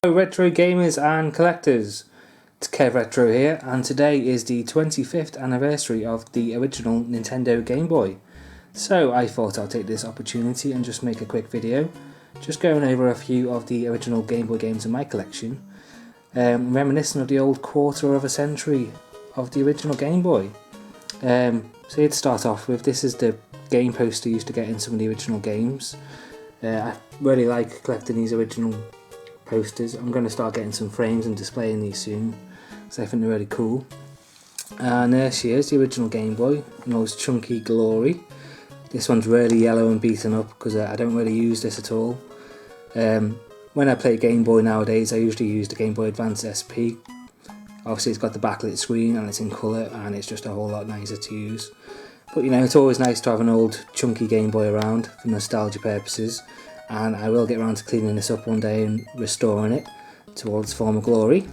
Hello retro gamers and collectors, it's Kev Retro here, and today is the 25th anniversary of the original Nintendo Game Boy. So I thought I'd take this opportunity and just make a quick video, just going over a few of the original Game Boy games in my collection, reminiscent of the old quarter of a century of the original Game Boy. So here to start off with, this is the game poster you used to get in some of the original games. I really like collecting these original posters. I'm going to start getting some frames and displaying these soon because I think they're really cool. And there she is, the original Game Boy, in all its chunky glory. This one's really yellow and beaten up because I don't really use this at all. When I play Game Boy nowadays, I usually use the Game Boy Advance SP. Obviously it's got the backlit screen and it's in colour and it's just a whole lot nicer to use. But you know, it's always nice to have an old chunky Game Boy around for nostalgia purposes. And I will get around to cleaning this up one day and restoring it to all its former glory.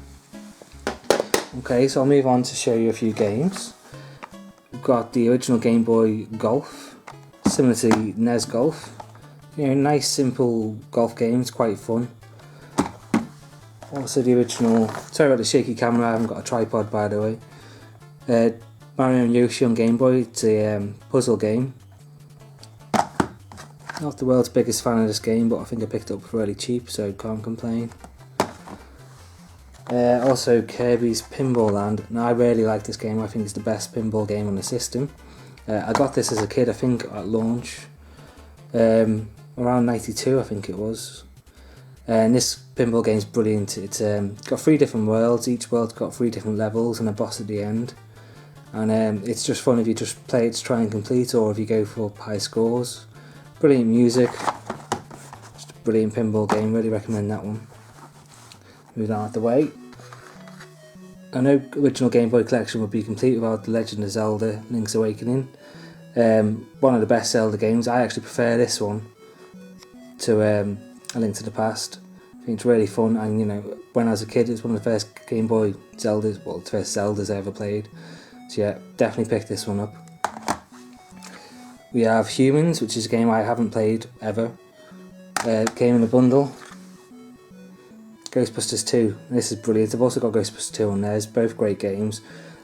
Okay, so I'll move on to show you a few games. We've got the original Game Boy Golf, similar to NES Golf. You know, nice simple golf game, it's quite fun. Also the original, sorry about the shaky camera, I haven't got a tripod by the way. Mario and Yoshi on Game Boy, it's a puzzle game. Not the world's biggest fan of this game, but I think I picked it up fairly cheap, so can't complain. Also Kirby's Pinball Land. Now I really like this game, I think it's the best pinball game on the system. I got this as a kid, I think at launch, around 92 I think it was. And this pinball game's brilliant. It's got 3 different worlds, each world's got 3 different levels and a boss at the end. And it's just fun if you just play it to try and complete, or if you go for high scores. Brilliant music, just a brilliant pinball game, really recommend that one. Move that out of the way. I know original Game Boy Collection would be complete without The Legend of Zelda Link's Awakening. One of the best Zelda games. I actually prefer this one to A Link to the Past. I think it's really fun, and you know, when I was a kid it was one of the first Game Boy Zeldas, well the first Zeldas I ever played. So yeah, definitely pick this one up. We have Humans, which is a game I haven't played ever. Came in a bundle. Ghostbusters 2, this is brilliant. I've also got Ghostbusters 2 on there, both great games.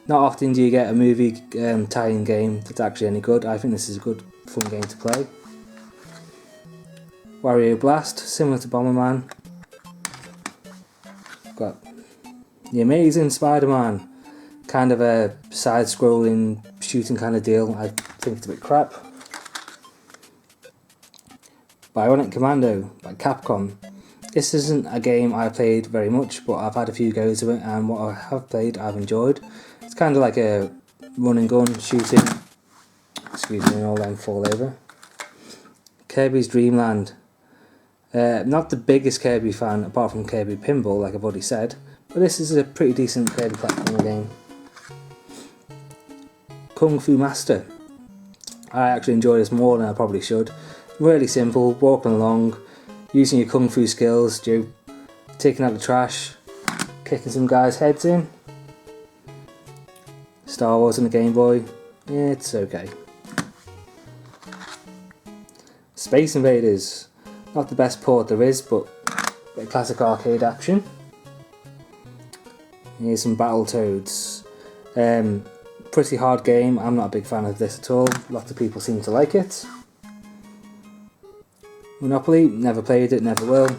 Not often do you get a movie tie-in game that's actually any good. I think this is a good, fun game to play. Wario Blast, similar to Bomberman. Got The Amazing Spider-Man, kind of a side-scrolling shooting kind of deal. I think it's a bit crap. Bionic Commando by Capcom. This isn't a game I played very much, but I've had a few goes of it, and what I have played I've enjoyed. It's kind of like a run and gun shooting. Excuse me, all them fall over. Kirby's Dream Land. Not the biggest Kirby fan apart from Kirby Pinball, like I've already said, but this is a pretty decent Kirby platform game. Kung Fu Master. I actually enjoy this more than I probably should. Really simple, walking along, using your kung fu skills, taking out the trash, kicking some guys' heads in. Star Wars on the Game Boy, yeah, it's okay. Space Invaders. Not the best port there is, but a bit of classic arcade action. Here's some Battletoads. Pretty hard game, I'm not a big fan of this at all. Lots of people seem to like it. Monopoly, never played it, never will.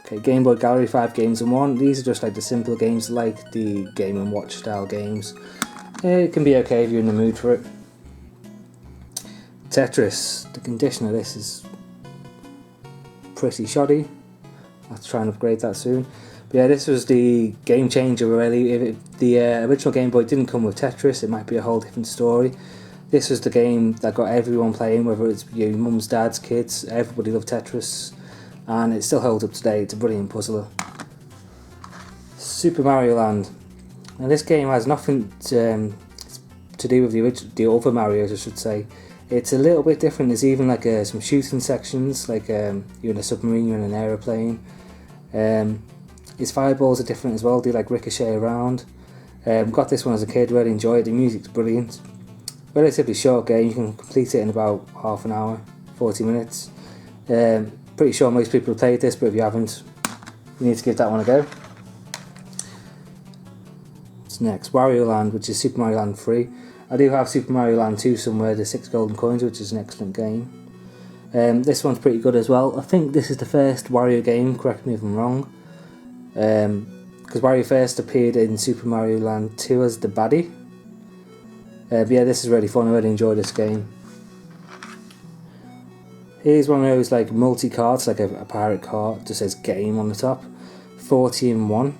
Okay, Game Boy Gallery, 5 games in one. These are just like the simpler games, like the Game & Watch style games. It can be okay if you're in the mood for it. Tetris, the condition of this is pretty shoddy. I'll have to try and upgrade that soon. But yeah, this was the game changer really. If the original Game Boy didn't come with Tetris, it might be a whole different story. This was the game that got everyone playing, whether it's your mums, dads, kids, everybody loved Tetris, and it still holds up today. It's a brilliant puzzler. Super Mario Land. Now this game has nothing to do with the other Marios, I should say. It's a little bit different. There's even like some shooting sections, like you're in a submarine, you're in an aeroplane. His fireballs are different as well, they like ricochet around. Got this one as a kid, really enjoyed it, the music's brilliant. Relatively short game, you can complete it in about half an hour, 40 minutes. Pretty sure most people have played this, but if you haven't, you need to give that one a go. What's next? Wario Land, which is Super Mario Land 3. I do have Super Mario Land 2 somewhere, the 6 golden coins, which is an excellent game. This one's pretty good as well. I think this is the first Wario game, correct me if I'm wrong. Because Wario first appeared in Super Mario Land 2 as the baddie. But yeah, this is really fun. I really enjoy this game. Here's one of those like multi-cards, like a pirate card, just says game on the top. 40 in 1.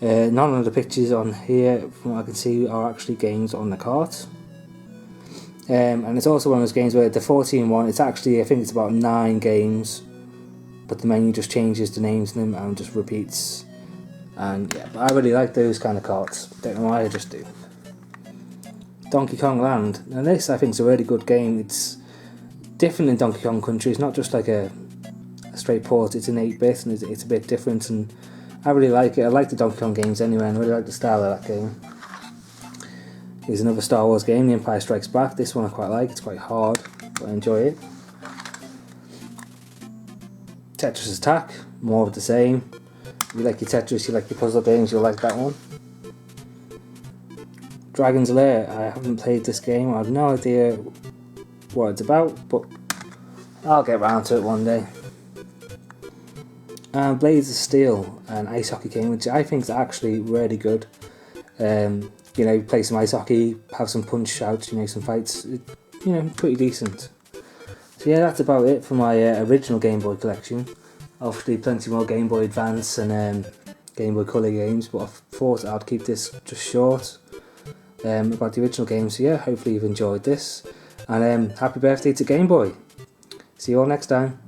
None of the pictures on here, from what I can see, are actually games on the cards. And it's also one of those games where the 40 in 1, it's actually, I think it's about 9 games, but the menu just changes the names in them and just repeats. And yeah, but I really like those kind of cards. Don't know why, I just do. Donkey Kong Land. Now this I think is a really good game. It's different in Donkey Kong Country. It's not just like a straight port, it's an 8-bit and it's a bit different, and I really like it. I like the Donkey Kong games anyway, and I really like the style of that game. Here's another Star Wars game, The Empire Strikes Back. This one I quite like, it's quite hard, but I enjoy it. Tetris Attack, more of the same. If you like your Tetris, you like your puzzle games, you'll like that one. Dragon's Lair, I haven't played this game, I have no idea what it's about, but I'll get round to it one day. And Blades of Steel, an ice hockey game, which I think is actually really good. You know, play some ice hockey, have some punch outs, you know, some fights, you know, pretty decent. So yeah, that's about it for my original Game Boy collection. Obviously plenty more Game Boy Advance and Game Boy Color games, but I thought I'd keep this just short about the original game. So yeah, hopefully you've enjoyed this, and happy birthday to Game Boy. See you all next time.